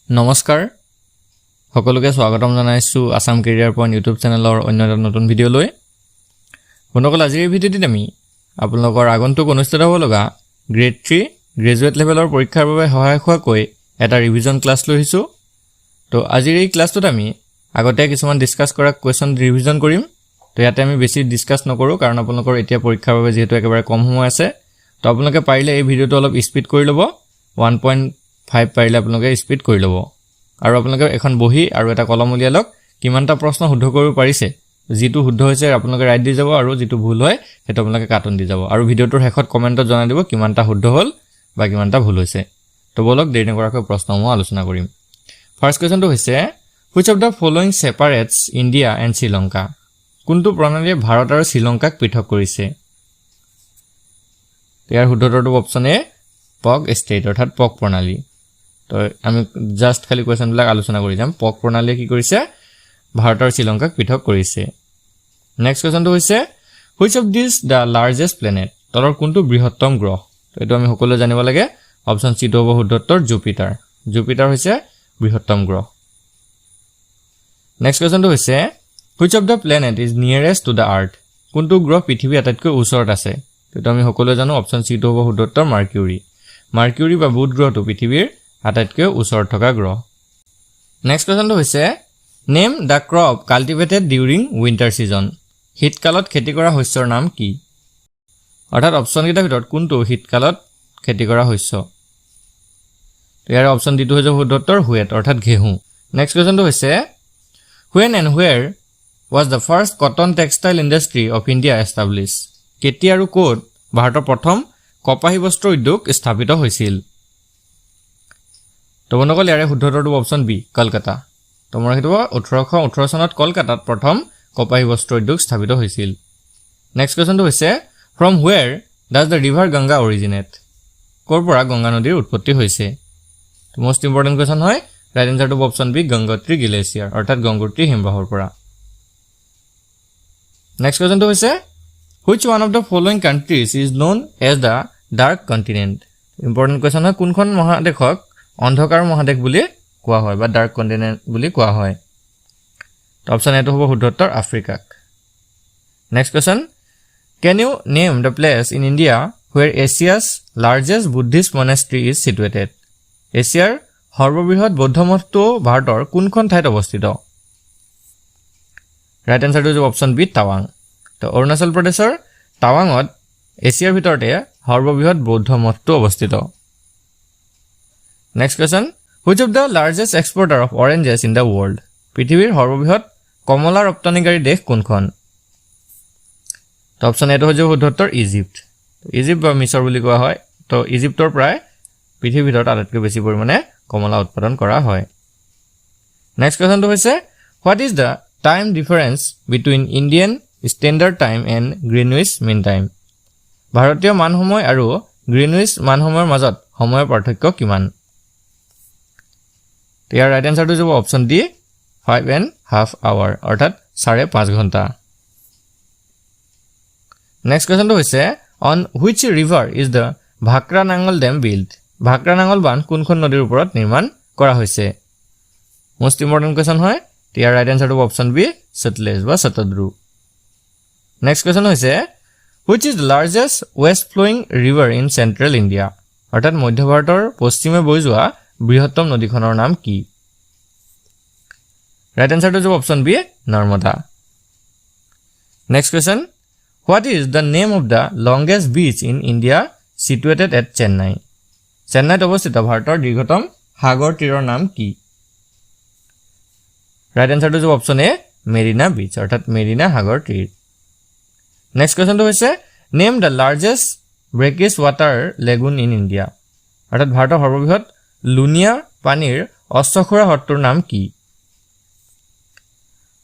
নমস্কাৰ সকলোকে স্বাগতম জনাইছো আসাম কেৰিয়াৰ পইণ্ট ইউটিউব চেনেলৰ অন্য এটা নতুন ভিডিঅ' লৈ বন্ধুসকল আজিৰ এই ভিডিঅ'টিত আমি আপোনালোকৰ আগন্তুক অনুষ্ঠিত হ'ব লগা গ্ৰেড 3 গ্ৰেজুৱেট লেভেলৰ পৰীক্ষাৰ বাবে সহায়ক হোৱাকৈ এটা ৰিভিজন ক্লাছ লৈছো তো আজিৰ এই ক্লাছটোত আমি আগতে কিছুমান ডিসকাস কৰা কোৱেশ্চন ৰিভিজন কৰিম তো ইয়াতে আমি বেছি ডিসকাস নকৰো কাৰণ আপোনালোকৰ এতিয়া পৰীক্ষাৰ বাবে যেহেতু একেবাৰে কম সময় আছে তো আপোনালোকে পাৰিলে এই ভিডিঅ'টো অলপ স্পীড কৰি ল'ব 1.5 পাৰিলে আপোনালোকে স্পীড কৰি ল'ব আৰু আপোনালোকে এখন বহি আৰু এটা কলম উলিয়াই লওক কিমানটা প্ৰশ্ন শুদ্ধ কৰিব পাৰিছে যেটো শুদ্ধ হৈছে আপোনালোকে ৰাইট দি যাব আৰু যেটো ভুল হয় হেতু আপোনালোকে কাটন দি যাব আৰু ভিডিঅ'টোৰ শেষত কমেন্টত জনাই দিব কিমানটা শুদ্ধ হ'ল বা কিমানটা ভুল হৈছে তো বলক দেৰি নকৰাকৈ প্ৰশ্নসমূহ আলোচনা কৰিম ফাৰ্স্ট কোৱেশ্চনটো হৈছে which of the following separates India and Sri Lanka কোনটো প্ৰণালীয়ে ভাৰত আৰু শ্ৰীলংকাক পৃথক কৰিছে ইয়াৰ শুদ্ধটো অপচন এ পগ ষ্টেট অৰ্থাৎ পগ প্ৰণালী তো আমি জাস্ট খালি কোৱেশ্চন বিলাক আলোচনা কৰি যাম পগ প্ৰণালীয়ে কি কৰিছে ভাৰত আৰু শ্ৰীলংকাক পৃথক কৰিছে নেক্সট কোৱেশ্চনটো হৈছে which of these the largest planet তলৰ কোনটো বৃহত্তম গ্ৰহ তো এটো আমি সকলোৱে জানিব লাগে অপচন সি টো হ'ব শুদ্ধতৰ জুপিটাৰ জুপিটাৰ হৈছে বৃহত্তম গ্ৰহ নেক্সট কোৱেশ্চনটো হৈছে which of the planet is nearest to the earth কোনটো গ্ৰহ পৃথিৱীৰ আটাইতকৈ ওচৰত আছে তো আমি সকলোৱে জানো অপচন সি টো হ'ব শুদ্ধতৰ মাৰ্কিউৰি মাৰ্কিউৰি বা বুধ গ্ৰহটো পৃথিৱীৰ আটাইতকৈ ওচৰত থকা গ্ৰহ নেক্সট কোৱেশ্চনটো হৈছে নেম দা ক্ৰপ কাল্টিভেটেড ডিউৰিং উইন্টাৰ সিজন শীতকালত খেতি কৰা শস্যৰ নাম কি অৰ্থাৎ অপচন কেইটাৰ ভিতৰত কোনটো শীতকালত খেতি কৰা শস্য ইয়াৰ অপচন ডিটো হৈছে শুদ্ধতৰ হুৱেট অৰ্থাৎ ঘেহু নেক্সট কোৱেশ্চনটো হৈছে when and where was the first cotton textile industry of India established কেতিয়া আৰু ক'ত ভাৰতৰ প্ৰথম কপাহী বস্ত্ৰ উদ্যোগ স্থাপিত হৈছিল তো বন্ধুসকল ইয়াৰে শুদ্ধটো অপচন বি কলকাতা তো মোৰ হেতু 1818 চনত কলকাতাত প্ৰথম কপাহী বস্ত্ৰ উদ্যোগ স্থাপিত হৈছিল নেক্সট কোৱেশ্চনটো হৈছে from where does the river Ganga originate কৰ পৰা গংগা নদীৰ উৎপত্তি হৈছে তো মোস্ট ইম্পৰ্টেন্ট কোৱেশ্চন হয় ৰাইট আনসাৰটো অপচন বি গংগোত্ৰী গ্লেচিয়াৰ অৰ্থাৎ গংগোত্ৰী হিমবাহৰ পৰা নেক্সট কোৱেশ্চনটো হৈছে which one of the following countries is known as the dark continent important question হয় কোনখন মহাদেশক অন্ধকাৰ মহাদেশ বুলি কোৱা হয় বা ডাৰ্ক কন্টিনেন্ট বুলি কোৱা হয় তো অপচন এটো হ'ব শুদ্ধতৰ আফ্ৰিকাক next question can you name the place in India where Asia's largest Buddhist monastery is situated এছিয়াৰ সৰ্ববৃহৎ বৌদ্ধ মঠটো ভাৰতৰ কোনখন ঠাইত অৱস্থিত ৰাইট আনসাৰটো হ'ব অপচন বি টাৱাং তো অৰুণাচল প্ৰদেশৰ টাৱাঙত এছিয়াৰ ভিতৰতে সৰ্ববৃহৎ বৌদ্ধ মঠটো অৱস্থিত next question which of the largest exporter of oranges in the world পৃথিৱীৰ সৰ্ববৃহৎ কমলা ৰপ্তানিকাৰী দেশ কোনখন তো অপচন এটো হৈছে শুদ্ধতৰ ইজিপ্ত ইজিপ্ত বা মিছৰ বুলি কোৱা হয় তো ইজিপ্তৰ প্ৰায় পৃথিৱীৰ ভিতৰত আটাইতকৈ বেছি পৰিমাণে কমলা উৎপাদন কৰা হয় নেক্সট কোৱেশ্চনটো হৈছে what is the time difference between Indian standard time and Greenwich mean time ভাৰতীয় মান সময় আৰু গ্ৰীনউইচ মান সময়ৰ মাজত সময়ৰ পাৰ্থক্য কিমান ইয়াৰ ৰাইট আনসাৰটো হ'ব অপচন ডি 5.5 hour অৰ্থাৎ 5.5 ঘণ্টা নেক্সট কোৱেশ্চনটো হৈছে on which river is the Bhakra Nangal dam built Bhakra Nangal বান্ধ কোনখন নদীৰ ওপৰত নিৰ্মাণ কৰা হৈছে মোস্ট ইম্পৰ্টেন্ট কোৱেশ্চন হয় ইয়াৰ ৰাইট আনসাৰটো অপচন বি সতলেজ বা শতদ্ৰু নেক্সট কোৱেশ্চন হৈছে which is the largest west flowing river in central India অৰ্থাৎ মধ্য ভাৰতৰ পশ্চিমে বৈ যোৱা বৃহত্তম নদীখনৰ নাম কি ৰাইট আনসাৰটো হ'ব option B Narmada next question what is the name of the longest beach in India situated at Chennai চেন্নাইত অৱস্থিত ভাৰতৰ দীৰ্ঘতম সাগৰ তীৰৰ নাম কি ৰাইট আনসাৰটো হ'ব অপচন এ মেৰিনা বিচ অৰ্থাৎ মেৰিনা সাগৰ তীৰ নেক্সট কোৱেশ্চনটো হৈছে name the largest brackish water lagoon in India অৰ্থাৎ ভাৰতৰ সৰ্ববৃহৎ লুনিয়া পানীৰ অশ্বখোৰা হ্ৰদটোৰ নাম কি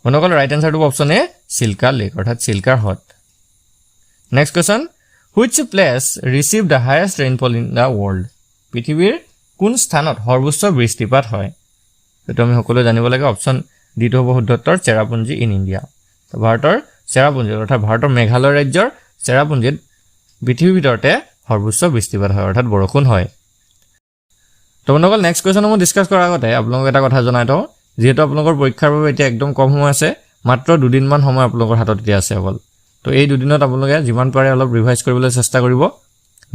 বন্ধুসকল ৰাইট আনসাৰটো অপচন এ চিল্কা লেক অৰ্থাৎ চিল্কাৰ হ্ৰদ next question which place received the highest rainfall in the world পৃথিৱীৰ কোন স্থানত সৰ্বোচ্চ বৃষ্টিপাত হয় এটো আমি সকলোৱে জানিব লাগে অপচন ডি টো হ'ব শুদ্ধতৰ চেৰাপুঞ্জি ইন ইণ্ডিয়া তো ভাৰতৰ চেৰাপুঞ্জি অৰ্থাৎ ভাৰতৰ মেঘালয় ৰাজ্যৰ চেৰাপুঞ্জিত পৃথিৱীৰ ভিতৰতে সৰ্বোচ্চ বৃষ্টিপাত হয় অৰ্থাৎ বৰষুণ হয় তো বন্ধুসকল নেক্সট কুৱেশ্যনসমূহ ডিছকাছ কৰাৰ আগতে আপোনালোকক এটা কথা জনাই থওঁ যেহেতু আপোনালোকৰ পৰীক্ষাৰ বাবে এতিয়া একদম কম সময় আছে মাত্ৰ 2 দিনমান সময় আপোনালোকৰ হাতত এতিয়া আছে অকল তো এই 2 দিনত আপোনালোকে যিমান পাৰে অলপ ৰিভাইজ কৰিবলৈ চেষ্টা কৰিব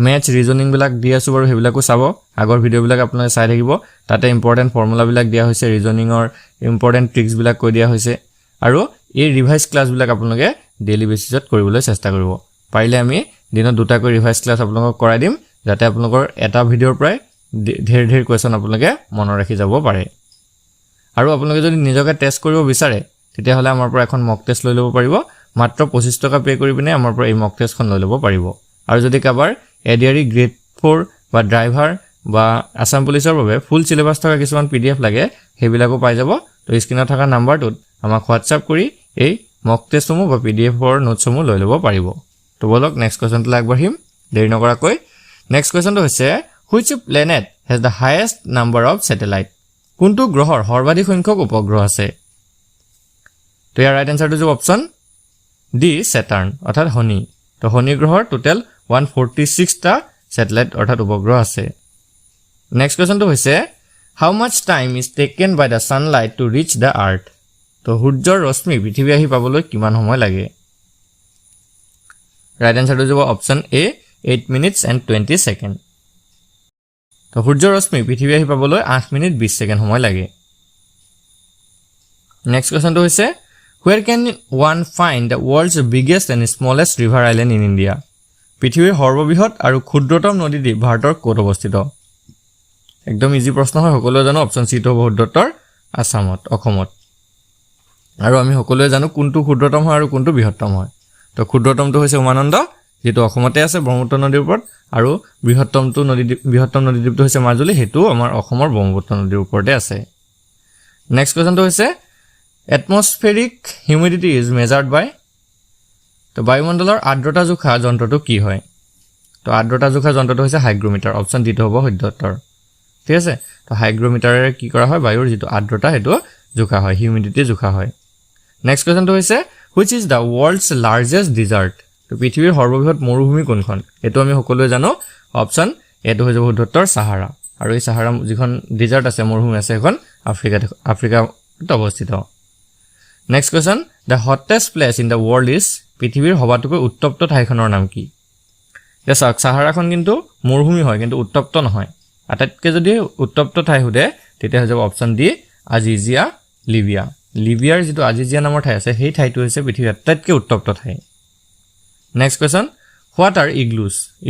ম্যাথছ ৰিজনিং বিলাক দি আছো বাৰু হেবিলাকো চাব আগৰ ভিডিও বিলাক আপোনালোকে চাই থাকিব তাতে ইম্পৰ্টেন্ট ফৰ্মুলা বিলাক দিয়া হৈছে ৰিজনিংৰ ইম্পৰ্টেন্ট ট্ৰিক্স বিলাক কৈ দিয়া হৈছে আৰু এই ৰিভাইজ ক্লাছ বিলাক আপোনালোকে ডেইলি বেচিছত কৰিবলৈ চেষ্টা কৰিব পাৰিলে আমি দিনত দুটাকৈ ৰিভাইজ ক্লাছ আপোনালোকক কৰাই দিম যাতে আপোনালোকৰ এটা ভিডিওৰ প্ৰায় ধেৰ কুৱেশ্যন আপোনালোকে মনত ৰাখি যাব পাৰে আৰু আপোনালোকে যদি নিজকে টেষ্ট কৰিব বিচাৰে তেতিয়াহ'লে আমাৰ পৰা এখন মক টেষ্ট লৈ ল'ব পাৰিব মাত্ৰ 25 টকা পে কৰি পিনে আমাৰ পৰা এই মক টেষ্টখন লৈ ল'ব পাৰিব আৰু যদি কাবাৰ এডিআৰই গ্ৰেড 4 বা ড্ৰাইভাৰ বা আসাম পুলিচৰ বাবে ফুল সিলেবাস থকা কিছুমান পিডিএফ লাগে হেবিলাকো পাই যাব তো স্ক্ৰিনত থকা নাম্বাৰটোত আমাক হোৱাটছআপ কৰি এই মক টেষ্টসমূহ বা পিডিএফৰ নোটসমূহ লৈ ল'ব পাৰিব তো বলক নেক্সট কোৱেশ্যনটো আগবাঢ়িম দেৰি নকৰাকৈ নেক্সট কোৱেশ্যনটো হৈছে which planet has the highest number of satellite কোনটো গ্ৰহৰ সৰ্বাধিক সংখ্যক উপগ্ৰহ আছে তো ইয়াৰ ৰাইট আনসাৰটো যে অপচন ডি স্যাটাৰ্ন অৰ্থাৎ শনি তো শনি গ্ৰহৰ টোটাল 146 টা স্যাটেলাইট অৰ্থাৎ উপগ্ৰহ আছে নেক্সট কোৱেশ্যনটো হৈছে how much time is taken by the sunlight to reach the earth তো সূৰ্যৰ ৰশ্মি পৃথিৱী আহি পাবলৈ কিমান সময় লাগে ৰাইট আনসাৰটো যে option A 8 minutes and 20 seconds তো সূৰ্যৰ ৰশ্মি পৃথিৱী আহি পাবলৈ 8 মিনিট 20 সেকেন্ড সময় লাগে নেক্সট কোৱেশ্যনটো হৈছে where can one find the world's biggest and smallest river island in India পৃথিৱীৰ সৰ্ববৃহৎ আৰু ক্ষুদ্ৰতম নদী দ্বীপ ভাৰতৰ ক'ত অৱস্থিত একদম ইজি প্ৰশ্ন হয় সকলোৱে জানো অপচন সি তো বহুদত্তৰ আসামত অসমত আৰু আমি সকলোৱে জানো কোনটো ক্ষুদ্ৰতম হয় আৰু কোনটো বৃহত্তম হয় তো ক্ষুদ্ৰতমটো হৈছে উমানন্দ যেটো অসমতে আছে ব্ৰহ্মপুত্ৰ নদীৰ ওপৰত আৰু বৃহত্তম নদী দ্বীপটো হৈছে মাজুলী হেতু আমাৰ অসমৰ ব্ৰহ্মপুত্ৰ নদীৰ ওপৰতে আছে নেক্সট কোৱেশ্যনটো হৈছে atmospheric humidity is measured by তো বায়ুমণ্ডলৰ আৰ্দ্ৰতা জোখা যন্ত্ৰটো কি হয় তো আৰ্দ্ৰতা জোখা যন্ত্ৰটো হৈছে হাইগ্ৰোমিটাৰ অপচন ডি হ'ব সত্যত্তৰ ঠিক আছে তো হাইগ্ৰোমিটাৰে কি কৰা হয় বায়ুৰ যেটো আৰ্দ্ৰতা হেতু জোখা হয় হিউমিডিটি জোখা হয় নেক্সট কোৱেশ্যনটো হৈছে which is the world's largest desert তো পৃথিৱীৰ সৰ্ববৃহৎ মৰুভূমি কোনখন এটো আমি সকলোৱে জানো অপচন এটো হৈ যাব সত্যত্তৰ সাহাৰা আৰু এই সাহাৰা যিখন ডেজাৰ্ট আছে মৰুভূমি আছে এখন আফ্ৰিকাত অৱস্থিত next question the hottest place in the world is পৃথিৱীৰ সবাতোকৈ উত্তপ্ত ঠাইখনৰ নাম কি দেখক সাহাৰাখন কিন্তু মৰুভূমি হয় কিন্তু উত্তপ্ত নহয় আটাইতকৈ যদি উত্তপ্ত ঠাই हुदे তেতিয়া হৈ যাব অপচন ডি আজিজিয়া লিবিয়াৰ যেটো আজিজিয়া নামৰ ঠাই আছে সেই ঠাইটো হৈছে পৃথিৱীৰ আটাইতকৈ উত্তপ্ত ঠাই নেক্সট কোৱেশ্যন হোৱাট আৰ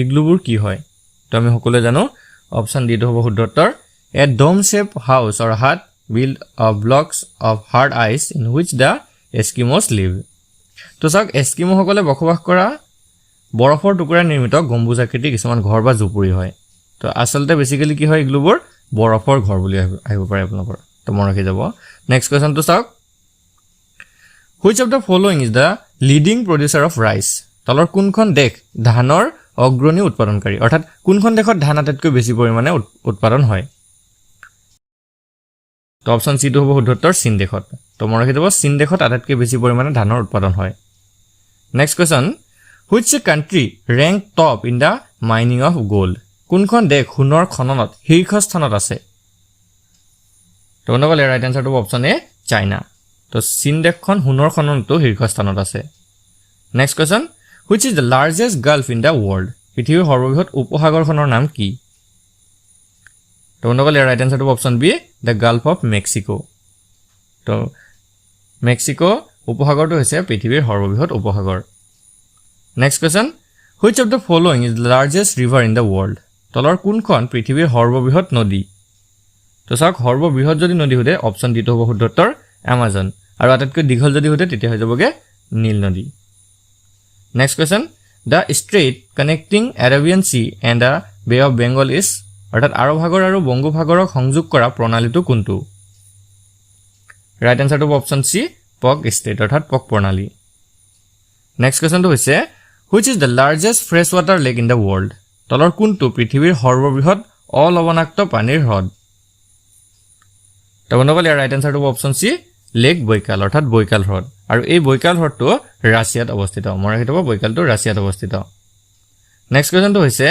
ইগলুবোৰ কি হয় তো আমি সকলোৱে জানো অপচন ডি হ'ব সত্যত্তৰ এ ডোম শেপ হাউস অৰ হাট built of blocks of hard ice in which the Eskimos live তো সক এস্কিমো সকলে বসবাস কৰা বৰফৰ টুকুৰা নিৰ্মিত গম্বুজ আকৃতিৰ কিছুমান ঘৰ বা জুপুৰি হয় তো আসলতে বেসিক্যালি কি হয় ইগলুবোৰ বৰফৰ ঘৰ বুলি আহিব পাৰে আপোনালোকৰ তো মন ৰাখি যাব নেক্সট কোৱেশ্যন তো সক which of the following is the leading producer of rice তলৰ কোনখন দেশ ধানৰ অগ্ৰণী উৎপাদনকাৰী অৰ্থাৎ কোনখন দেশত ধান আটাইতকৈ বেছি পৰিমাণে উৎপাদন হয় তো অপচন সি তো হ'ব সত্যত্তৰ চীন দেশত তো মন ৰাখি যাব চীন দেশত আটাইতকৈ বেছি পৰিমাণে ধানৰ উৎপাদন হয় next question which country rank top in the mining of gold কোনখন দেশ সোণৰ খননত শীৰ্ষস্থানত আছে তো নগলে ৰাইট আনসাৰটো অপচন এ চাইনা তো চীন দেশখন সোণৰ খননটো শীৰ্ষস্থানত আছে next question which is the largest gulf in the world পৃথিৱীৰ সৰ্ববৃহৎ উপসাগৰখনৰ নাম কি তো নগলে ৰাইট আনসাৰটো option B the gulf of mexico তো মেক্সিকো উপসাগৰটো হৈছে পৃথিৱীৰ সৰ্ববৃহৎ উপসাগৰ next question which of the following is the largest river in the world তলৰ কোনখন পৃথিৱীৰ সৰ্ববৃহৎ নদী তো সক সৰ্ববৃহৎ যদি নদী हुदे অপচন ডি হ'ব সত্যত্তৰ আমাজন আৰু আটাইতকৈ দীঘল যদি हुदे তেতিয়া হৈ যাবগে নীল নদী next question the strait connecting Arabian Sea and the Bay of Bengal is অৰ্থাৎ আৰব সাগৰ আৰু বংগোপসাগৰক সংযোগ কৰা প্ৰণালীটো কোনটো ৰাইট আনসাৰটো অপচন সি পক ষ্টেট অৰ্থাৎ পক প্ৰণালী নেক্সট কোৱেশ্যনটো হৈছে which is the largest freshwater lake in the world তলৰ কোনটো পৃথিৱীৰ সৰ্ববৃহৎ অলৱণাক্ত পানীৰ হ্ৰদ তো বন্ধুসকল ৰাইট আনসাৰটো অপচন সি লেক বৈকাল অৰ্থাৎ বৈকাল হ্ৰদ আৰু এই বৈকাল হ্ৰদটো ৰাছিয়াত অৱস্থিত মনে ৰাখিব বৈকালটো ৰাছিয়াত অৱস্থিত নেক্সট কোৱেশ্যনটো হৈছে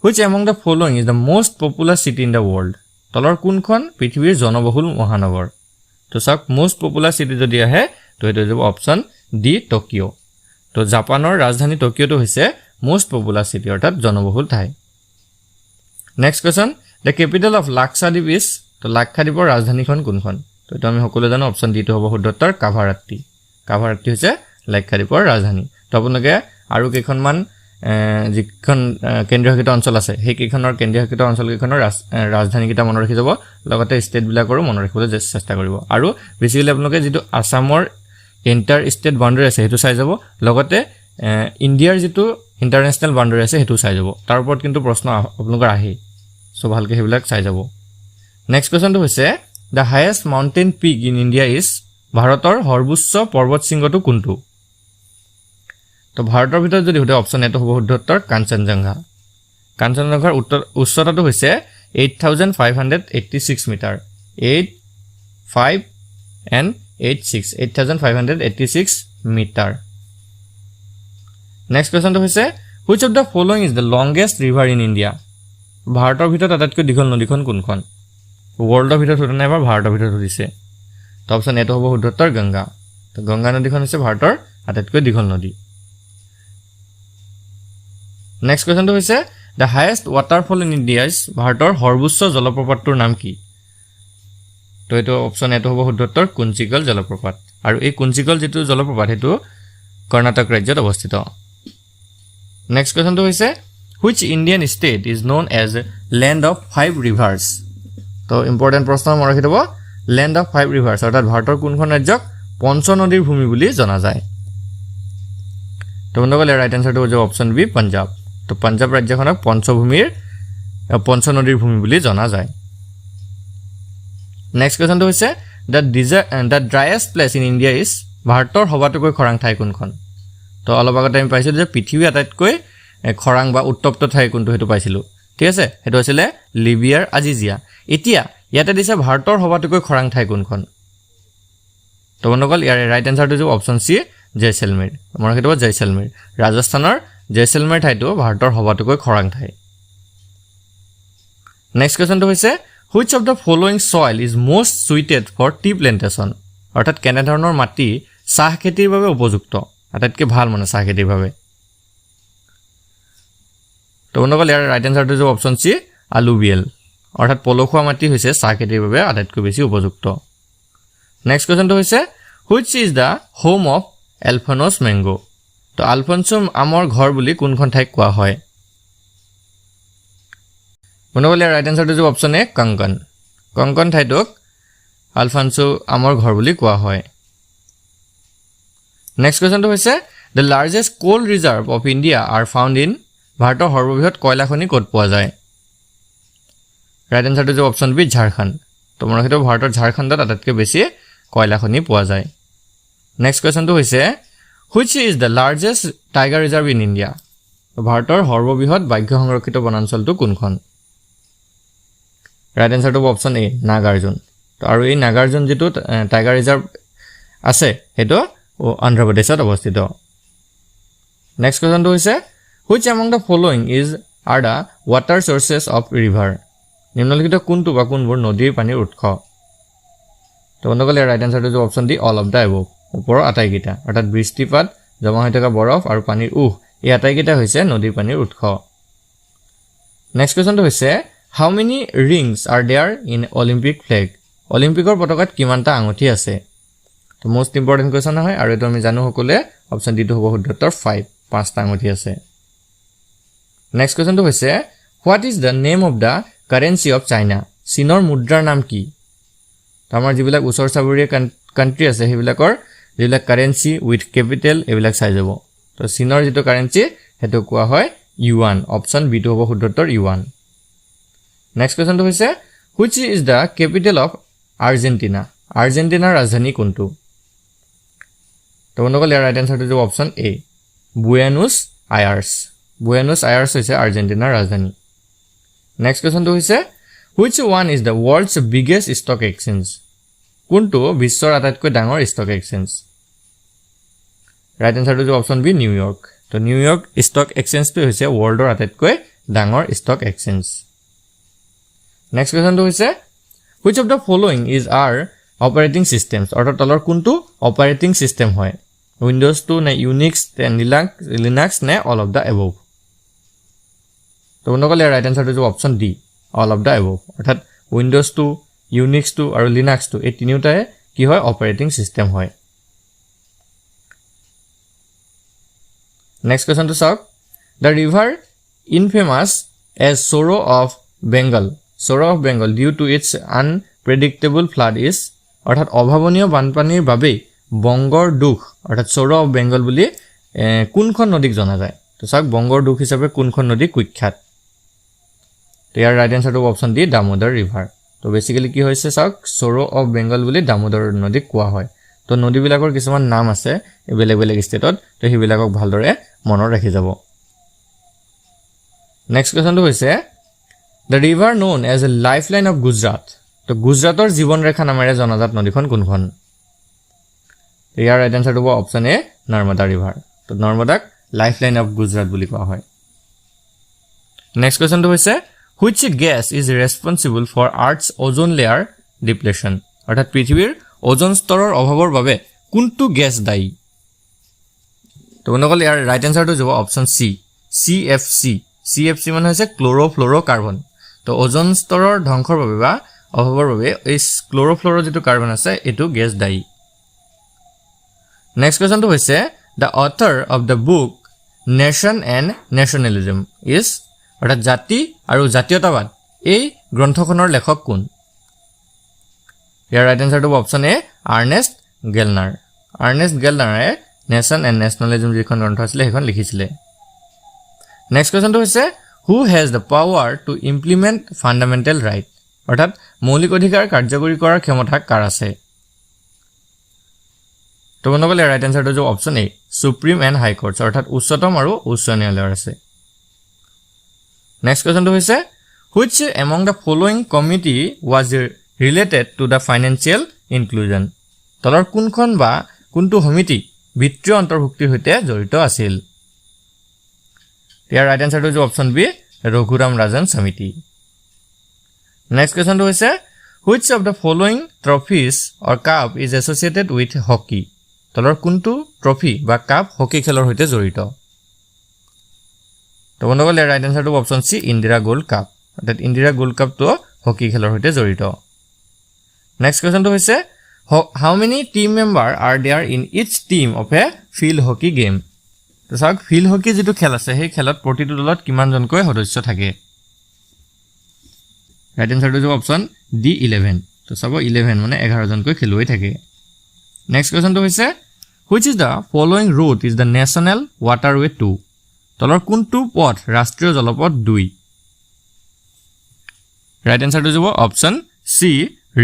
which among the following is the most popular city in the world তলৰ কোনখন পৃথিৱীৰ জনবহুল মহানগৰ তো চাওক মোষ্ট পপুলাৰ সিটি যদি আহে তো এটো যাব অপচন ডি টকিঅ তো জাপানৰ ৰাজধানী টকিঅটো হৈছে মোষ্ট পপুলাৰ সিটি অৰ্থাৎ জনবহুল ঠাই next question the capital of Lakshadweep is তো লাক্ষাদ্বীপৰ ৰাজধানীখন কোনখন তো এটা আমি সকলো জানো অপচন ডি টো হ'ব শুদ্ধ উত্তৰ কাভাৰাত্তি কাভাৰাত্তি হৈছে লাক্ষাদ্বীপৰ ৰাজধানী তো আপোনালোকে আৰু কেইখনমান যিখন কেন্দ্ৰীয় শাসিত অঞ্চল আছে সেই কেইখনৰ কেন্দ্ৰীয় শাসিত অঞ্চল কেইখনৰ ৰাজধানী কিটা মনত ৰাখি যাব লগতে ষ্টেট বিলাকৰো মনত ৰাখিবলৈ চেষ্টা কৰিব আৰু বেছিকলি আপোনালোকে যেটো আসামৰ ইন্টাৰ ষ্টেট বাউণ্ডাৰী আছে হেতু চাই যাব লগতে ইণ্ডিয়াৰ যেটো ইন্টাৰনেশ্যনেল বাউণ্ডাৰী আছে হেতু চাই যাব তাৰ ওপৰত কিন্তু প্ৰশ্ন আপোনালোকৰ আহে সো ভালকে হেবিলাক চাই যাব নেক্সট কোৱেশ্চনটো হৈছে the highest mountain peak in India is ভাৰতৰ সৰ্বোচ্চ পৰ্বত শৃংগটো কোনটো তো ভাৰতৰ ভিতৰত যদি হতে অপচন এটো হ'ব শুদ্ধ উত্তৰ কাঞ্চনজংঘা কাঞ্চনজংঘাৰ উচ্চতাটো হৈছে 8586 মিটাৰ 8586 মিটাৰ নেক্সট কোৱেশ্চনটো হৈছে which of the following is the longest river in India ভাৰতৰ ভিতৰত আটাইতকৈ দীঘল নদীখন কোনখন ওৱৰ্ল্ডৰ ভিতৰত হতে নাই ভাৰতৰ ভিতৰত হৈছে তো অপচন এটো হ'ব শুদ্ধ উত্তৰ গংগা তো গংগা নদীখন হৈছে ভাৰতৰ আটাইতকৈ দীঘল নদী নেক্সট কোৱেশ্চনটো হৈছে the highest waterfall in India is ভাৰতৰ সৰ্বোচ্চ জলপ্ৰপাতটোৰ নাম কি তো এটো অপচন এটো হ'ব শুদ্ধ উত্তৰ কুঞ্চিকল জলপ্ৰপাত আৰু এই কুঞ্চিকল যেটো জলপ্ৰপাত হেতু কৰ্ণাটক ৰাজ্যত অৱস্থিত নেক্সট কোৱেশ্চনটো হৈছে which Indian state is known as land of five rivers তো ইম্পৰ্টেন্ট প্ৰশ্ন মনত ৰাখি থব land of five rivers অৰ্থাৎ ভাৰতৰ কোনখন ৰাজ্যক পঞ্চ নদীৰ ভূমি বুলি জনা যায় তো বন্ধুসকল ৰাইট আনসাৰটো হ'ব অপচন বি পাঞ্জাব তো পাঞ্জাব ৰাজ্যখনক পঞ্চ নদীৰ ভূমি বুলি জনা যায় নেক্সট কোৱেশ্চনটো হৈছে the driest place in India is ভাৰতৰ সবাতোকৈ খৰাং ঠাই কোনখন তো অলপ আগতে আমি পাইছিলো যে পৃথিৱীৰ আটাইতকৈ খৰাং বা উত্তপ্ত ঠাই কোনটো হেতু পাইছিলো ঠিক আছে হেতু আছিল লিবিয়াৰ আজিজিয়া এতিয়া ইয়াতে দিছে ভাৰতৰ সবাতোকৈ খৰাং ঠাই কোনখন তো বন্ধুসকল ইয়াৰ ৰাইট আনসাৰটো হ'ব অপচন সি জয়সলমেৰ মনত ৰাখিব জয়সলমেৰ ৰাজস্থানৰ জয়সলমেৰ ঠাইটো ভাৰতৰ সবাতোকৈ খৰাং ঠাই নেক্সট কোৱেশ্চনটো হৈছে which of the following soil is most suited for tea plantation অৰ্থাৎ কেনে ধৰণৰ মাটি চাহ খেতিৰ বাবে উপযুক্ত আটাইতকৈ ভাল মানে চাহ খেতিৰ বাবে তো বন্ধুসকল ইয়াৰ ৰাইট আনসাৰটো হ'ব অপচন সি আলুবিয়েল অৰ্থাৎ পলসুৱা মাটি হৈছে চাহ খেতিৰ বাবে আটাইতকৈ বেছি উপযুক্ত নেক্সট কোৱেশ্চনটো হৈছে which is the home of Alphonsus mango তো আলফনসো আমৰ ঘৰ বুলি কোনখন ঠাইক কোৱা হয় বন্ধুসকল ইয়াৰ ৰাইট আনসাৰটো হ'ব অপচন এ কংকন ঠাইটোক আলফনসো আমৰ ঘৰ বুলি কোৱা হয় নেক্সট কোৱেশ্চনটো হৈছে the largest coal reserve of India are found in ভাৰতৰ সৰ্ববৃহৎ কয়লা খনি ক'ত পোৱা যায় ৰাইট আনসাৰটো হ'ব অপচন বি ঝাৰখণ্ড তো মনত ৰাখিব ভাৰতৰ ঝাৰখণ্ডত আটাইতকৈ বেছি কয়লা খনি পোৱা যায় নেক্সট কোৱেশ্চনটো হৈছে which is the largest tiger reserve in India ভাৰতৰ সৰ্ববৃহৎ বাঘ্য সংৰক্ষিত বনাঞ্চলটো কোনখন ৰাইট আনসাৰটো হ'ব অপচন এ নাগাৰ্জুন তো আৰু এই নাগাৰ্জুন যেটো টাইগাৰ ৰিজাৰ্ভ আছে হেতু অন্ধ্ৰ প্ৰদেশত অৱস্থিত নেক্সট কোৱেশ্চনটো হৈছে which among the following are the water sources of river নিম্নলিখিত কোনটো বা কোনবোৰ নদীৰ পানীৰ উৎস তো বন্ধুসকল ইয়াৰ ৰাইট আনসাৰটো হ'ব option D all of the above ওপৰৰ আটাইকেইটা অৰ্থাৎ বৃষ্টিপাত জমা হৈ থকা বৰফ আৰু পানীৰ এই আটাইকেইটা হৈছে নদীৰ পানীৰ উৎস নেক্সট কোৱেশ্চনটো হৈছে how many rings are there in Olympic flag অলিম্পিকৰ পতাকাত কিমানটা আঙঠি আছে তো মোস্ট ইম্পৰ্টেন্ট কোৱেশ্চন হয় আৰু এটো আমি জানো সকলে অপচন ডি টো হ'ব শুদ্ধ উত্তৰ 5টা আঙঠি আছে নেক্সট কোৱেশ্চনটো হৈছে what is the name of the currency of China চীনৰ মুদ্ৰাৰ নাম কি তো আমাৰ যিবিলাক ওচৰ চাবুৰীয়া কান্ট্ৰি আছে সেইবিলাকৰ যিবিলাক কাৰেন্সি উইথ কেপিটেল এইবিলাক চাই যাব তো চীনৰ যেটো কাৰেন্সি হেতু কোৱা হয় ইউৱান অপচন বি টো হ'ব শুদ্ধ উত্তৰ ইউৱান নেক্সট কোৱেশ্চনটো হৈছে which is the capital of Argentina আৰ্জেণ্টিনাৰ ৰাজধানী কোনটো তো বন্ধুসকল ইয়াৰ ৰাইট আনসাৰটো হ'ব অপচন এ বুয়েনোছ আয়াৰ্ছ হৈছে আৰ্জেণ্টিনাৰ ৰাজধানী নেক্সট কোৱেশ্চনটো হৈছে which one is the world's biggest stock exchange কোনটো বিশ্বৰ আটাইতকৈ ডাঙৰ ষ্টক এক্সচেঞ্জ ৰাইট আনসাৰটো হ'ব অপচন বি নিউয়ৰ্ক তো নিউয়ৰ্ক ষ্টক এক্সচেঞ্জটো হৈছে ৱৰ্ল্ডৰ আটাইতকৈ ডাঙৰ ষ্টক এক্সচেঞ্জ নেক্সট কোৱেশ্যনটো হৈছে which of the following is our operating systems অৰ্থাৎ তলৰ কোনটো অপাৰেটিং সিস্টেম হয় উইন্ডোজ 2 নে ইউনিক্স নে লিনাক্স নে অল অফ দা এবভ তো বন্ধুসকল ৰাইট আনসাৰটো হৈছে option D all of the above অৰ্থাৎ উইন্ডোজ 2 ইউনিক্স 2 আৰু লিনাক্স 2 এই তিনিটাই কি হয় অপাৰেটিং সিস্টেম হয় নেক্সট কোৱেশ্যনটো চাওক the river infamous as sorrow of bengal due to its unpredictable flood is অৰ্থাৎ অভাৱনীয় বানপানীৰ বাবে বংগৰ দুখ অৰ্থাৎ sorrow of bengal বুলি কোনখন নদীক জনা যায় তো চাওক বংগৰ দুখ হিচাপে কোনখন নদী কুখ্যাত তো ইয়াৰ ৰাইট আনসাৰটো অপচন ডি দামোদৰ ৰিভাৰ তো বেসিক্যালি কি হৈছে চাওক sorrow of bengal বুলি দামোদৰ নদীক কোৱা হয় তো নদীবিলাকৰ কিছুমান নাম আছে বেলেগ বেলেগ ষ্টেটত তো হিবিলাকক ভালদৰে মনত ৰাখি যাব নেক্সট কোৱেশ্যনটো হৈছে the river known as a lifeline of gujarat তো গুজৰাটৰ জীৱন ৰেখা নামেৰে জনাজাত নদীখন কোনখন ইয়াৰ ৰাইট আনসাৰটো হ'ব অপচন এ নৰ্মদা ৰিভাৰ তো নৰ্মদাক লাইফলাইন অফ গুজৰাট বুলি কোৱা হয় নেক্সট কোৱেশ্যনটো হৈছে which gas is responsible for earth's ozone layer depletion অৰ্থাৎ পৃথিৱীৰ ওজন স্তৰৰ অভাৱৰ বাবে কোনটো গ্যাস দায়ী তো বন্ধুসকল ইয়াৰ ৰাইট আনসাৰটো হ'ব অপচন সি CFC মানে হৈছে ক্লোৰোফ্লোৰোকাৰ্বন তো ওজন স্তৰৰ ধ্বংসৰ বাবে বা অভাৱৰ বাবে এই ক্লোৰোফ্লোৰো যেটো কাৰ্বন আছে এটো গ্যাস দায়ী নেক্সট কোৱেশ্যনটো হৈছে the author of the book nation and nationalism is অৰ্থাৎ জাতি আৰু জাতীয়তাবাদ এই গ্ৰন্থখনৰ লেখক কোন ইয়াৰ ৰাইট আনসাৰটো অপচন এ আৰ্নেষ্ট গেলনাৰে নেশ্যন এণ্ড নেশ্যনেলিজম যিখন গ্ৰন্থ আছিলে সেইখন লিখিছিলে নেক্সট কোৱেশ্যনটো হৈছে who has the power to implement fundamental right অৰ্থাৎ মৌলিক অধিকাৰ কাৰ্যকৰী কৰাৰ ক্ষমতা কাৰ আছে তো বন্ধুসকল ৰাইট আনসাৰটো হৈছে option A supreme and high courts অৰ্থাৎ উচ্চতম আৰু উচ্চ ন্যায়ালয়ৰ আছে নেক্সট কোৱেশ্যনটো হৈছে which among the following committee was related to the financial inclusion তলৰ কোনখন বা কোনটো সমিতি বিত্তীয় অন্তৰ্ভুক্তিৰ সৈতে জড়িত আছিল ইয়াৰ ৰাইট আনসাৰটো হৈছে অপচন বি ৰঘুৰাম ৰাজন সমিতি নেক্সট কোৱেশ্যনটো হৈছে which of the following trophies or cup is associated with hockey তলৰ কোনটো ট্ৰফি বা কাপ হকি খেলৰ সৈতে জড়িত তো বন্ধুসকল ইয়াৰ ৰাইট আনসাৰটো option C Indira gold cup অৰ্থাৎ ইন্দিৰা গোল্ড কাপটো হকি খেলৰ সৈতে জড়িত নেক্সট কোৱেশ্যনটো হৈছে how many team member are there in each team of a field hockey game তো চাওক ফিল্ড হকি যেটো খেল আছে সেই খেলত প্ৰতিটো দলত কিমান জনকৈ সদস্য থাকে ৰাইট আনসাৰটো হ'ব অপচন ডি 11 তো চাব 11 মানে 11 জনকৈ খেলুৱৈ থাকে নেক্সট কোৱেশ্যনটো হৈছে which is the following route is the national waterway 2 তলৰ কোনটো পথ ৰাষ্ট্ৰীয় জলপথ 2 ৰাইট আনসাৰটো হ'ব option C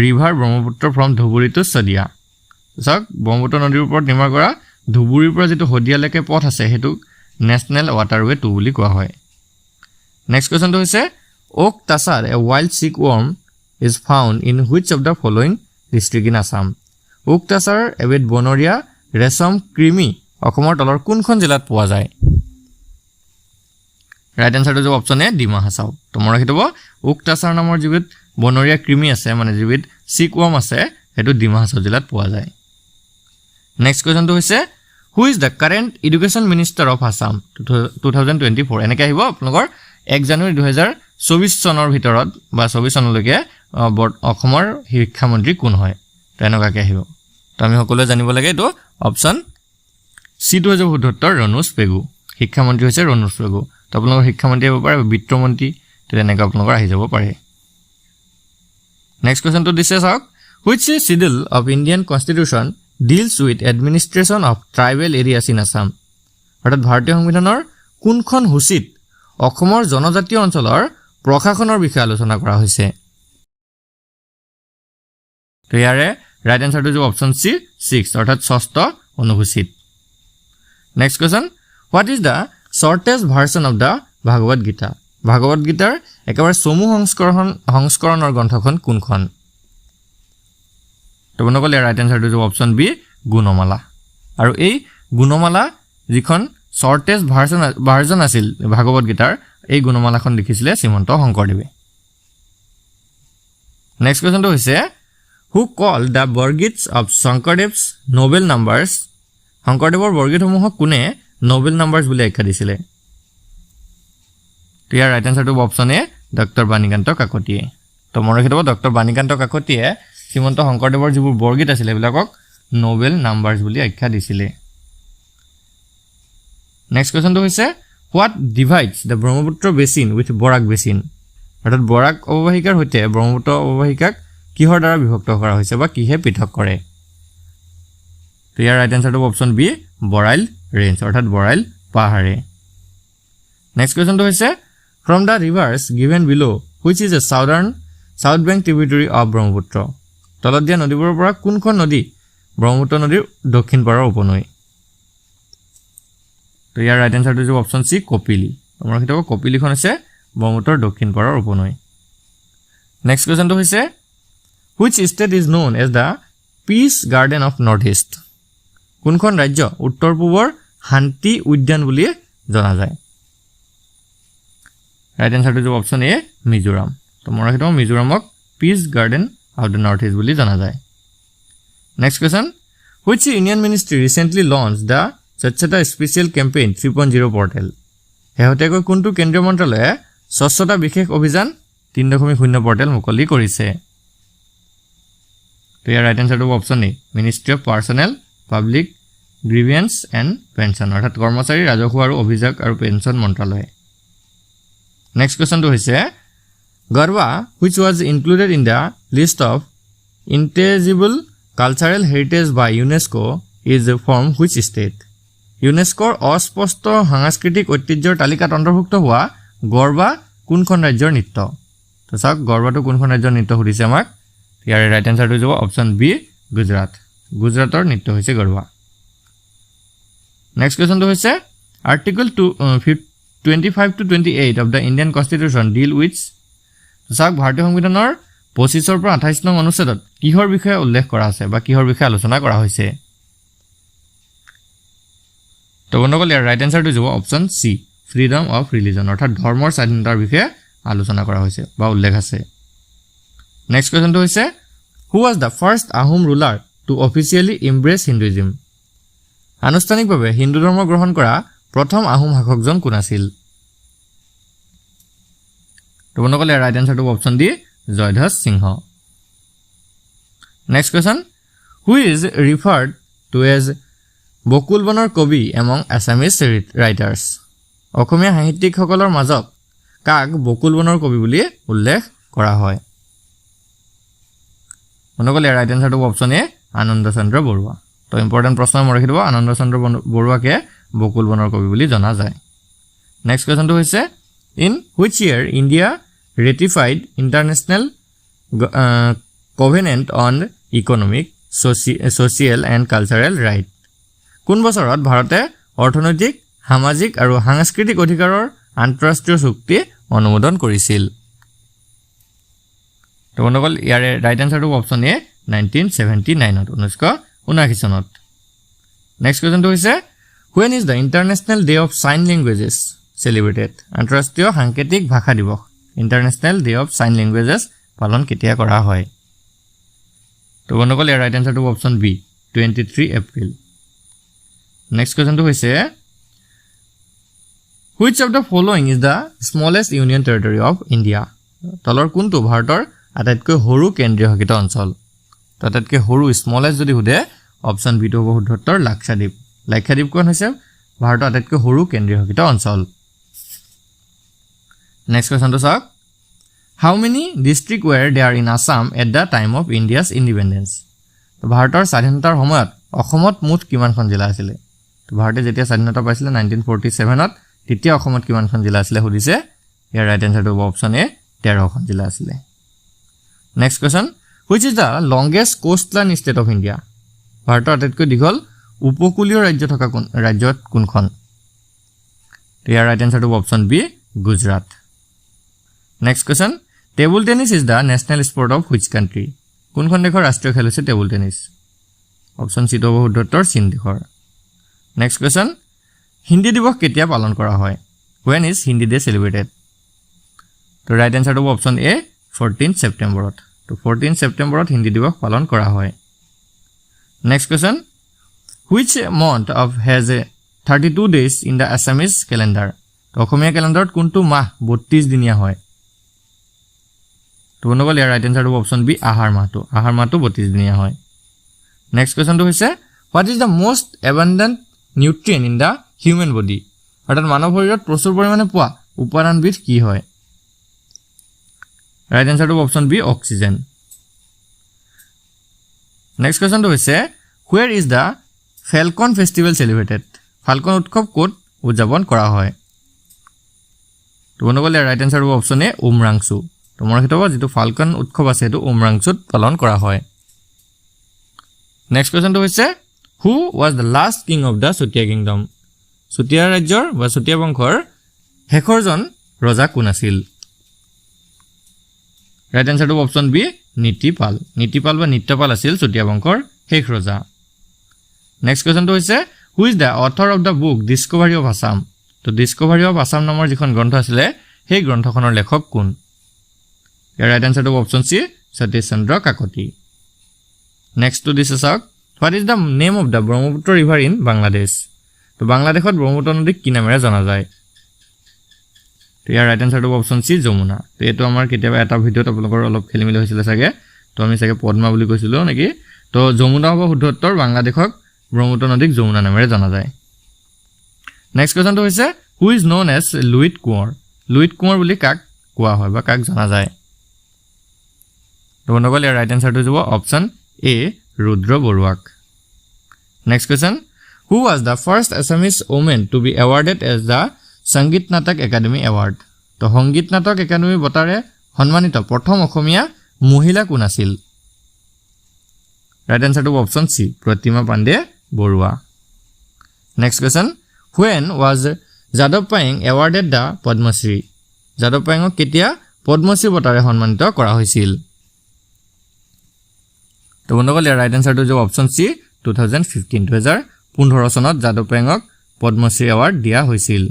river Brahmaputra from Dhubri to Sadiya চাওক ব্ৰহ্মপুত্ৰ নদীৰ ওপৰত নিৰ্মাণ কৰা ধুবুৰীৰ পৰা যেটো হদিয়ালৈকে পথ আছে হেতু নেশ্যনেল ৱাটাৰৱে 2 বুলি কোৱা হয় নেক্সট কোৱেশ্যনটো হৈছে ওক তাছাৰ এ wild silkworm is found in which of the following district in Assam ওক তাছাৰ এবিধ বনৰীয়া ৰেশম কৃমি অসমৰ তলৰ কোনখন জিলাত পোৱা যায় ৰাইট আনসাৰটো হ'ব অপচন এ ডিমা হাছাও তো মনত ৰাখিব ওক তাছাৰ নামৰ যিবিধ বনৰীয়া কৃমি আছে মানে যিবিধ silkworm আছে হেতু ডিমা হাছাও জিলাত পোৱা যায় নেক্সট কোৱেশ্যনটো হৈছে who is the current education minister of Assam 2024 এনেকৈ আহিব আপোনালোকৰ 1 জানুৱাৰী 2024 চনৰ ভিতৰত বা 24 চনলৈকে অসমৰ শিক্ষা মন্ত্ৰী কোন হয় তেনেকুৱাকৈ আহিব তো আমি সকলোৱে জানিব লাগে এইটো অপচন সি টো হৈছে শুদ্ধত্তৰ ৰণোজ পেগু শিক্ষা মন্ত্ৰী হৈছে ৰণোজ পেগু তো আপোনালোকৰ শিক্ষা মন্ত্ৰী হ'ব পাৰে বিত্ত মন্ত্ৰী তেনেকৈ আপোনালোকৰ আহি যাব পাৰে নেক্সট কোৱেশ্যনটো দিছে চাওক which schedule of Indian constitution deals with administration of tribal areas in Assam অৰ্থাৎ ভাৰতীয় সংবিধানৰ কোনখন হুচিত অসমৰ জনজাতীয় অঞ্চলৰ প্ৰশাসনৰ বিষয়ে আলোচনা কৰা হৈছে তো ইয়াৰে ৰাইট আনসাৰটো হ'ব অপচন সি 6 অৰ্থাৎ ষষ্ঠ অনুসূচিত next question what is the shortest version of the Bhagavad গীতাৰ একেবাৰে চমু সংস্কৰণৰ গ্ৰন্থখন কোনখন তো বন্ধুসকল ইয়াৰ ৰাইট আনসাৰটো হ'ব অপচন বি গুণমালা আৰু এই গুণমালা যিখন শৰ্টেষ্ট ভাৰ্জন আছিল ভাগৱত গীতাৰ এই গুণমালাখন লিখিছিলে শ্ৰীমন্ত শংকৰদেৱে নেক্সট কোৱেশ্যনটো হৈছে who call the Borgeets of Sankardev's noble numbers শংকৰদেৱৰ বৰগীতসমূহক কোনে নোবেল নাম্বাৰ্ছ বুলি আখ্যা দিছিলে তো ইয়াৰ ৰাইট এনসাৰটো অপচন এ ডক্টৰ বাণীকান্ত কাকতিয়ে তো মনত ৰাখিব ডক্টৰ বাণীকান্ত কাকতিয়ে শ্ৰীমন্ত শংকৰদেৱৰ যিবোৰ বৰগীত আছিল এইবিলাকক নোবেল নাম্বাৰ্ছ বুলি আখ্যা দিছিলে নেক্সট কোৱেশ্যনটো হৈছে what divides the Brahmaputra basin with Barak basin অৰ্থাৎ বৰাক অৱবাহিকাৰ সৈতে ব্ৰহ্মপুত্ৰ অৱবাহিকাক কিহৰ দ্বাৰা বিভক্ত কৰা হৈছে বা কিহে পৃথক কৰে তো ইয়াৰ ৰাইট এনসাৰটো অপচন বি বৰাইল ৰেঞ্জ অৰ্থাৎ বৰাইল পাহাৰে নেক্সট কোৱেশ্যনটো হৈছে from the rivers given below which is a south bank tributary of Brahmaputra তলত দিয়া নদীবোৰৰ পৰা কোনখন নদী ব্ৰহ্মপুত্ৰ নদীৰ দক্ষিণ পাৰৰ উপনৈ তো ইয়াৰ ৰাইট এনসাৰটো হৈছে অপচন সি কপিলি তোমাৰ কিতাপ কপিলিখন আছে ব্ৰহ্মপুত্ৰৰ দক্ষিণ পাৰৰ উপনৈ নেক্সট কোৱেশ্যনটো হৈছে which state is known as the peach garden of north east কোনখন ৰাজ্য উত্তৰ পূবৰ শান্তি উদ্যান বুলি জনা যায় ৰাইট এনসাৰটো হৈছে অপচন এ মিজোৰাম তো মনত ৰাখিব মিজোৰামক peach garden of the north east বুলি জনা যায় next question which union ministry recently launch the Swachhata special campaign 3.0 portal শেহতীয়াকৈ কোনটো কেন্দ্ৰীয় মন্ত্ৰালয়ে স্বচ্ছতা বিশেষ অভিযান 3.0 পৰ্টেল মুকলি কৰিছে তো ইয়াৰ ৰাইট এনসাৰটো option A ministry of personnel public grievance and pension অৰ্থাৎ কৰ্মচাৰী ৰাজহুৱা আৰু অভিযোগ আৰু পেঞ্চন মন্ত্ৰালয় নেক্সট কোৱেশ্যনটো হৈছে Garba which was included in the list of intangible cultural heritage by UNESCO is from which state ইউনেস্কোৰ অস্পষ্ট সাংস্কৃতিক ঐতিহ্যৰ তালিকাত অন্তৰ্ভুক্ত হোৱা গৰবা কোনখন ৰাজ্যৰ নৃত্য তো চাওক গৰবাটো কোনখন ৰাজ্যৰ নৃত্য সুধিছে আমাক ইয়াৰ ৰাইট এনসাৰটো হ'ব অপচন বি গুজৰাটৰ নৃত্য হৈছে গৰবা নেক্সট কোৱেশ্যনটো হৈছে article 25 to 28 of the Indian Constitution deal with চাওক ভাৰতীয় সংবিধানৰ 25 পৰা 28 নং অনুচ্ছেদত কিহৰ বিষয়ে উল্লেখ কৰা আছে বা কিহৰ বিষয়ে আলোচনা কৰা হৈছে তো বন্ধুসকল ইয়াৰ ৰাইট এনসাৰটো হ'ব option C freedom of religion অৰ্থাৎ ধৰ্মৰ স্বাধীনতাৰ বিষয়ে আলোচনা কৰা হৈছে বা উল্লেখ আছে নেক্সট কোৱেশ্যনটো হৈছে who was the first Ahom ruler to officially embrace Hinduism আনুষ্ঠানিকভাৱে হিন্দু ধৰ্ম গ্ৰহণ কৰা প্ৰথম আহোম শাসকজন কোন আছিল তো বন্ধুসকল ইয়াৰ ৰাইট এনসাৰটো option D Jayadhwaj Singha next question who is referred to as Bakul বনৰ কবি এমং আছামিজ ৰাইটাৰ্ছ অসমীয়া সাহিত্যিকসকলৰ মাজত কাক বকুল বনৰ কবি বুলি উল্লেখ কৰা হয় বন্ধুসকল ইয়াৰ ৰাইট এনসাৰটো অপচন এ আনন্দ চন্দ্ৰ বৰুৱা তো ইম্পৰ্টেণ্ট প্ৰশ্ন মনত ৰাখি দিব আনন্দ চন্দ্ৰ বৰুৱাকে বকুল বনৰ কবি বুলি জনা যায় নেক্সট কোৱেশ্যনটো হৈছে in which year India ratified international covenant on economic social and cultural right কোন বছৰত ভাৰতে অৰ্থনৈতিক সামাজিক আৰু সাংস্কৃতিক অধিকাৰৰ আন্তঃৰাষ্ট্ৰীয় চুক্তি অনুমোদন কৰিছিল তো বন্ধুসকল ইয়াৰে ৰাইট এনসাৰটো অপচন এ 1979 1979 চনত নেক্সট কুৱেশ্যনটো হৈছে when is the international day of sign languages celebrated আন্তঃৰাষ্ট্ৰীয় সাংকেতিক ভাষা দিৱস international day of sign languages পালন কেতিয়া কৰা হয় তো বন্ধুসকল ইয়াৰ ৰাইট এনসাৰটো অপচন বি 23 এপ্ৰিল নেক্সট কুৱেশ্যনটো হৈছে which of the following is the smallest union territory of India তলৰ কোনটো ভাৰতৰ আটাইতকৈ সৰু কেন্দ্ৰীয় শাসিত অঞ্চল তো আটাইতকৈ সৰু স্মলেষ্ট যদি সুধে অপচন বি টো হ'ব শুদ্ধ লাক্ষাদ্বীপ কোন হৈছে ভাৰতৰ আটাইতকৈ সৰু কেন্দ্ৰীয় শাসিত অঞ্চল নেক্সট কোৱেশ্যনটো চাওক how many district were there in Assam at the time of India's independence তো ভাৰতৰ স্বাধীনতাৰ সময়ত অসমত মুঠ কিমানখন জিলা আছিলে তো ভাৰতে যেতিয়া স্বাধীনতা পাইছিলে 1947ত তেতিয়া অসমত কিমানখন জিলা আছিলে সুধিছে ইয়াৰ ৰাইট এনসাৰটো হ'ব অপচন এ 13খন জিলা আছিলে next question which is the longest coastline state of India ভাৰতৰ আটাইতকৈ দীঘল উপকূলীয় ৰাজ্য থকা ৰাজ্যত কোনখন ইয়াৰ ৰাইট এনসাৰটো option B Gujarat next question table tennis is the national sport of which country কোনখন দেশৰ ৰাষ্ট্ৰীয় খেল হৈছে টেবুল টেনিছ অপচন চি টো হ'ব শুদ্ধ চীন দেশৰ নেক্সট কুৱেশ্যন হিন্দী দিৱস কেতিয়া পালন কৰা হয় when is Hindi day celebrated তো ৰাইট এনসাৰটো হ'ব অপচন এ 14 ছেপ্টেম্বৰত তো 14 ছেপ্টেম্বৰত হিন্দী দিৱস পালন কৰা হয় next question which month of has 32 days in the Assamese calendar তো অসমীয়া ক্যালেন্ডাৰত কোনটো মাহ 32 দিনীয়া হয় তো বন্ধুসকল ইয়াৰ ৰাইট আনসাৰ হ'ব অপচন বি আহাৰ মাহটো 32 দিনীয়া হয় নেক্সট কোৱেশ্চনটো হৈছে what is the most abundant nutrient in the human body অৰ্থাৎ মানৱ শৰীৰত প্ৰচুৰ পৰিমাণে পোৱা উপাদানবিধ কি হয় ৰাইট আনসাৰটো অপচন বি অক্সিজেন নেক্সট কোৱেশ্চনটো হৈছে where is the falcon festival celebrated ফাল্কন উৎসৱ ক'ত উদযাপন কৰা হয় তো বন্ধুসকল ইয়াৰ ৰাইট আনসাৰ হ'ব অপচন এ উমৰাংচু তো মনত ৰাখিব যেটো ফাল্কন উৎসৱ আছে এটো উমৰাংচুত পালন কৰা হয় নেক্সট কোৱেশ্চনটো হৈছে who was the last king of the Chotia kingdom Chotia ৰাজ্যৰ বা Chotia বংশৰ শেষৰজন ৰজা কোন আছিল ৰাইট আনসাৰটো অপচন বি নীতিপাল বা নিত্যপাল আছিল Chotia বংশৰ শেষ ৰজা নেক্সট কোৱেশ্চনটো হৈছে who is the author of the book Discovery of Assam তো Discovery of Assam নামৰ যিখন গ্ৰন্থ আছিল সেই গ্ৰন্থখনৰ লেখক কোন ইয়াৰ ৰাইট আনসাৰটো option C Satish Chandra Kakati next to this চাওক what is the name of the Brahmaputra river in Bangladesh তো বাংলাদেশত ব্ৰহ্মপুত্ৰ নদীক কি নামেৰে জনা যায় তো ইয়াৰ ৰাইট আনসাৰটো অপচন সি যমুনা তো এটো আমাৰ কেতিয়াবা এটা ভিডিওত আপোনালোকৰ অলপ খেলিমেলি হৈছিল চাগে তো আমি চাগে পদ্মা বুলি কৈছিলো নেকি তো যমুনা হ'ব শুদ্ধ উত্তৰ বাংলাদেশক ব্ৰহ্মপুত্ৰ নদীক যমুনা নামেৰে জনা যায় নেক্সট কোৱেশ্চনটো হৈছে who is known as Luit Konwar বুলি কাক কোৱা হয় বা কাক জনা যায় তো বন্ধুসকল ইয়াৰ ৰাইট আনসাৰটো হ'ব অপচন এ ৰুদ্ৰ বৰুৱাক next question who was the first Assamese woman to be awarded as the Sangeet Natak Academy Award তো সংগীত নাটক একাডেমী বঁটাৰে সন্মানিত প্ৰথম অসমীয়া মহিলা কোন আছিল ৰাইট আনসাৰটো option C Pratima Pandey Barua next question when was যাদৱ পায়েং awarded the পদ্মশ্ৰী যাদৱ পায়েংক কেতিয়া পদ্মশ্ৰী বঁটাৰে সন্মানিত কৰা হৈছিল তো বন্ধুসকল ইয়াৰ ৰাইট আনসাৰটো হ'ব অপচন সি 2015 চনত যাদৱ পায়েংক পদ্মশ্ৰী এৱাৰ্ড দিয়া হৈছিল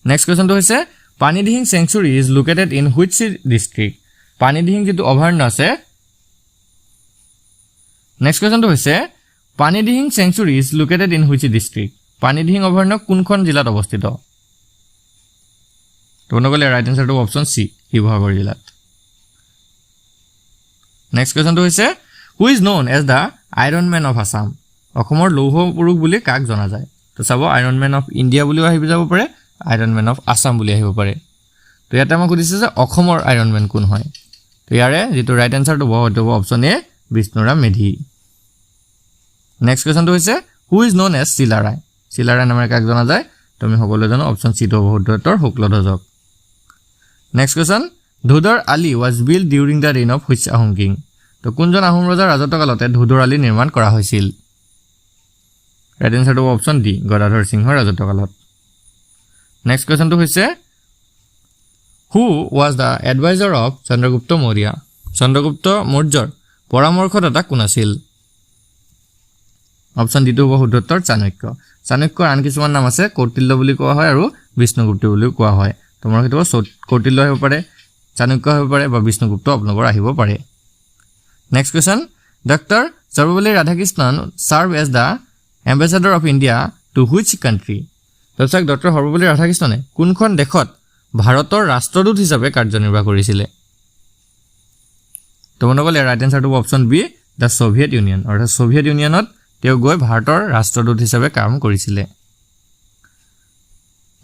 নেক্সট কোৱেশ্চনটো হৈছে Panidihing sanctuary is located in which district Panidihing যেটো অভয়াৰণ্য আছে নেক্সট কোৱেশ্চনটো হৈছে Panidihing sanctuary is located in which district Panidihing অভয়াৰণ্য কোনখন জিলাত অৱস্থিত তো বন্ধুসকল ইয়াৰ ৰাইট আনসাৰটো অপচন সি শিৱসাগৰ জিলাত নেক্সট কোৱেশ্চনটো হৈছে who is known as the Iron Man of Assam অসমৰ লৌহ পুৰুষ বুলি কাক জনা যায় তো চাব আইৰন ম্যান অফ ইণ্ডিয়া বুলি আহিব যাব পাৰে আইৰন ম্যান অফ আসাম বুলি আহিব পাৰে তো ইয়াতে আমাক সুধিছে যে অসমৰ আইৰন ম্যান কোন হয় তো ইয়াৰে যেটো ৰাইট আনসাৰটো হ'ব অপচন এ বিষ্ণুৰাম মেধি নেক্সট কোৱেশ্চনটো হৈছে who is known as Chilarai নামেৰে কাক জনা যায় তো আমি সকলোৱে জানো অপচন সি টো হ'ব উত্তৰ শুক্লধ্বজক next question Dhodar Ali was built during the reign of which Ahom king তো কোনজন আহোম ৰজাৰ ৰাজত্বকালতে ধুধৰ আলি নিৰ্মাণ কৰা হৈছিল ৰাইট আনসাৰটো অপচন ডি গদাধৰ সিংহৰ ৰাজত্বকালত নেক্সট কোৱেশ্চনটো হৈছে who was the advisor of Chandragupta মৌৰ্যৰ পৰামৰ্শদাতা কোন আছিল অপচন ডি টো হ'ব শুদ্ধ উত্তৰ চাণক্যৰ আন কিছুমান নাম আছে কৌটিল্য বুলি কোৱা হয় আৰু বিষ্ণুগুপ্ত বুলি কোৱা হয় তোমাৰ সেইটো কৌটিল্য হ'ব পাৰে চাণক্য হ'ব পাৰে বা বিষ্ণুগুপ্ত আপোনালোকৰ আহিব পাৰে next question doctor Sarvepalli Radhakrishnan serve as the ambassador of India to which country তাৰপিছত ডক্টৰ সৰ্বপল্লী ৰাধাকৃষ্ণনে কোনখন দেশত ভাৰতৰ ৰাষ্ট্ৰদূত হিচাপে কাৰ্যনিৰ্বাহ কৰিছিলে তো বন্ধুসকল ইয়াৰ ৰাইট আনসাৰটো option B the Soviet Union অৰ্থাৎ সোভিয়েট ইউনিয়নত তেওঁ গৈ ভাৰতৰ ৰাষ্ট্ৰদূত হিচাপে কাম কৰিছিলে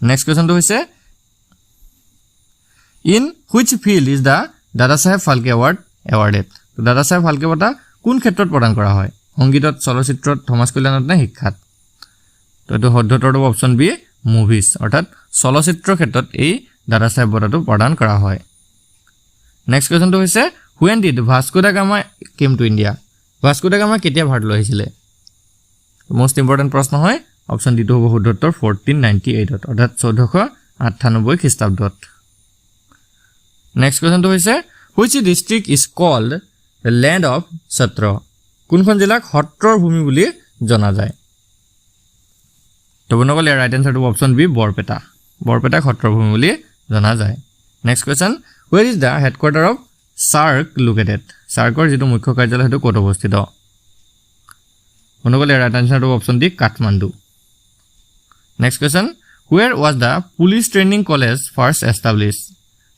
নেক্সট কোৱেশ্চনটো হৈছে in which field is the Dadasaheb Phalke award awarded তো দাদাচাহেব ফাল্কে বঁটা কোন ক্ষেত্ৰত প্ৰদান কৰা হয় সংগীতত চলচ্চিত্ৰত সমাজ কল্যাণত নে শিক্ষাত তো এইটো শুদ্ধ উত্তৰটো অপচন বি মুভিজ অৰ্থাৎ চলচ্চিত্ৰৰ ক্ষেত্ৰত এই দাদাচাহেব বঁটাটো প্ৰদান কৰা হয় নেক্সট কোৱেশ্চনটো হৈছে when did Vasco da Gama came to India Vasco da Gama কেতিয়া ভাৰতলৈ আহিছিলে মোস্ট ইম্পৰ্টেন্ট প্ৰশ্ন হয় অপচন ডি টো হ'ব শুদ্ধ উত্তৰ 1498 অৰ্থাৎ 1498 খ্ৰীষ্টাব্দত নেক্সট কোৱেশ্চনটো হৈছে which district is called the land of Satra কোনখন জিলাক সত্ৰৰ ভূমি বুলি জনা যায় তো বন্ধুসকল ইয়াৰ ৰাইট আনসাৰটো অপচন বি বৰপেটা সত্ৰৰ ভূমি বুলি জনা যায় next question where is the headquarter of SAARC located সাৰ্কৰ যেটো মুখ্য কাৰ্যালয় হেতু ক'ত অৱস্থিত বন্ধুসকল ইয়াৰ আনসাৰটো option D Kathmandu next question where was the police training college first established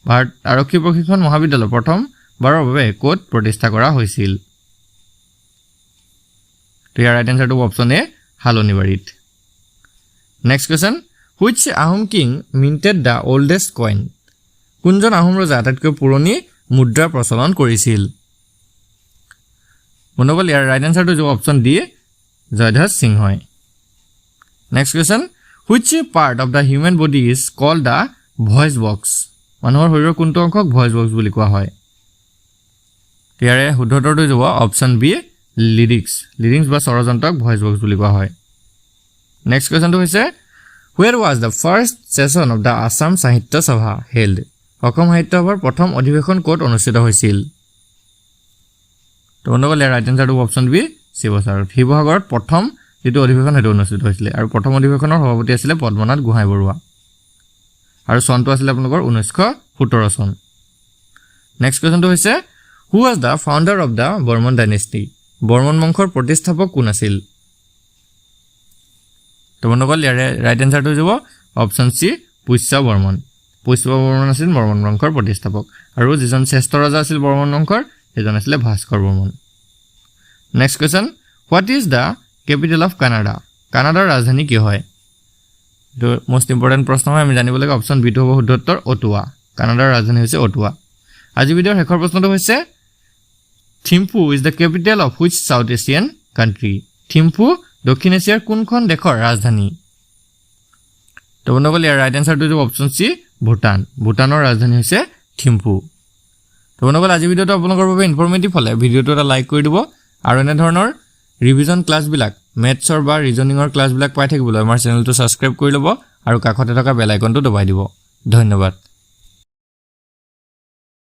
ভাৰত আৰক্ষী প্ৰশিক্ষণ মহাবিদ্যালয় প্ৰথম বাৰৰ বাবে ক'ত প্ৰতিষ্ঠা কৰা হৈছিল তো ইয়াৰ ৰাইট আনসাৰটো অপচন এ হালনিবাৰীত next question which Ahom king minted the oldest coin কোনজন আহোম ৰজা আটাইতকৈ পুৰণি মুদ্ৰা প্ৰচলন কৰিছিল বন্ধুসকল ইয়াৰ ৰাইট আনসাৰটো যে অপচন ডি জয়ধ্বজ সিং হয় next question which part of the human body is called the voice box মানুহৰ শৰীৰৰ কোনটো অংশক ভয়েস বক্স বুলি কোৱা হয় ইয়াৰে শুদ্ধটোটো যাব অপচন বি লিৰিক্স বা স্বৰযন্ত্ৰক ভয়েস বক্স বুলি কোৱা হয় নেক্সট কোৱেশ্চনটো হৈছে where was the first session of the Assam Sahitya Sabha held Assam সাহিত্য সভাৰ প্ৰথম অধিৱেশন ক'ত অনুষ্ঠিত হৈছিল তো বন্ধুসকল ইয়াৰ ৰাইট আনসাৰটো অপচন বি শিৱসাগৰত শিৱসাগৰত প্ৰথম যেটো অধিৱেশন হেতু অনুষ্ঠিত হৈছিল আৰু প্ৰথম অধিৱেশনৰ সভাপতি আছিল পদ্মনাথ গোহাঁই বৰুৱা আৰু চনটো আছিল আপোনালোকৰ 1917 চন নেক্সট কোৱেশ্চনটো হৈছে who was the founder of the Bormon dynasty Barman বংশৰ প্ৰতিষ্ঠাপক কোন আছিল তো বন্ধুসকল ইয়াৰ ৰাইট আনসাৰটো যাব অপচন সি পুষ্য বৰ্মন আছিল বৰ্মন বংশৰ প্ৰতিষ্ঠাপক আৰু যিজন শ্ৰেষ্ঠ ৰজা আছিল বৰ্মন বংশৰ এজন আছিল Bhaskar Barman next question what is the capital of Canada কানাডাৰ ৰাজধানী কি হয় তো মোস্ট ইম্পৰ্টেন্ট প্ৰশ্ন হয় আমি জানিব লাগে অপচন বি টো হ'ব শুদ্ধ উত্তৰ অটোৱা কানাডাৰ ৰাজধানী হৈছে অটোৱা আজি ভিডিঅ'ৰ শেষৰ প্ৰশ্নটো হৈছে Thimphu is the capital of which south Asian country Thimphu দক্ষিণ এছিয়াৰ কোনখন দেশৰ ৰাজধানী তো বন্ধুসকল ইয়াৰ ৰাইট আনসাৰটো হ'ব অপচন সি ভুটানৰ ৰাজধানী হৈছে থিম্পু তো বন্ধুসকল আজি ভিডিঅ'টো আপোনালোকৰ বাবে ইনফৰমেটিভ হলে ভিডিঅ'টো এটা লাইক কৰি দিব আৰু এনে ধৰণৰ ৰিভিজন ক্লাছবিলাক মেথছৰ বা ৰিজনিঙৰ ক্লাছবিলাক পাই থাকিবলৈ আমাৰ চেনেলটো সাবস্ক্ৰাইব কৰি ল'ব আৰু কাষতে থকা বেল আইকনটো দবাই দিব ধন্যবাদ